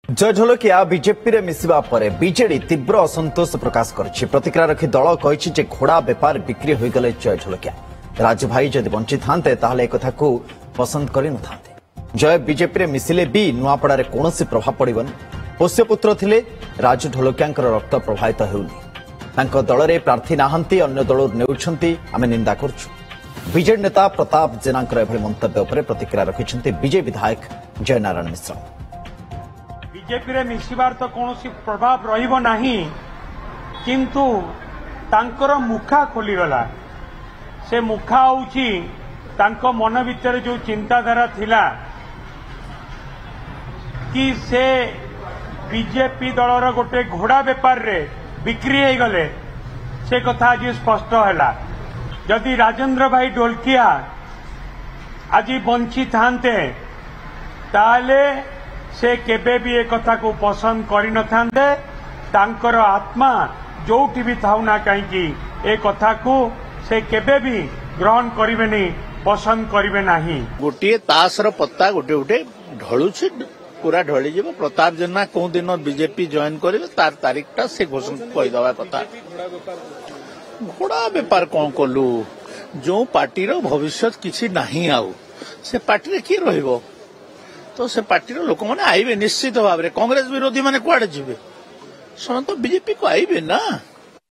जय ढोलकिया बीजेपी रे मिसिबा परे बीजेडी तीव्र असंतोष प्रकाश करछि। प्रतिक्रिया रखी दल कहिछि जे घोड़ा बेपार बिक्री होई गले जय ढोलकिया राजू भाई जदि बंची थांते ताहले एक कथा को पसंद करि न थांते। जय बीजेपी रे मिसिले भी नुआपड़ा रे कोनोसी प्रभाव पड़िबन। पोष्यपुत्र थिले राजू ढोलकियांकर रक्त प्रभावित हेउनी। तांको दल रे प्रार्थी नाहंती अन्य दल नेउछंती आमे निंदा करछु। बीजेडी नेता प्रताप जेनांकर एभली मंतव्य उपरे प्रतिक्रिया रखिछंती बीजे विधायक जय नारायण मिश्र। बीजेपी रे मिसिबार तो कौनसी प्रभाव रहिबो नाही, किंतु तांकर मुखा खोलीगला। से मुखा होउची तांको मन भितर जो चिंताधारा थिला कि से बीजेपी दलर गोटे घोड़ा बेपार रे बिक्री हो गले, से कथा आज स्पष्ट है। जदि राजेंद्र भाई ढोलकिया आज बंची थांते ताले से केबे भी एक कथा को पसंद करि न थांते। तांकर आत्मा जोठी भी थाउ ना कहीं ए कथा को से केबे भी ग्रहण करिवे नहीं, पसंद करिवे नहीं। गोटे तासर पत्ता गोटे गोटे ढलुछि, पूरा ढली जीव। प्रताप जेना कौ दिन बीजेपी जॉइन करेंगे तार तारीखटा से घोषणा कहीदवा कथा। घोड़ा बेपार कौन कलु, जो पार्टीर भविष्य किसी नहीं आउ से पार्टी रे किए रहिबो। तो से पार्टी लोक मैंने आईबे निश्चित भाव में। कांग्रेस विरोधी मैंने कुआड़े जीवे, तो बीजेपी को आईबे ना।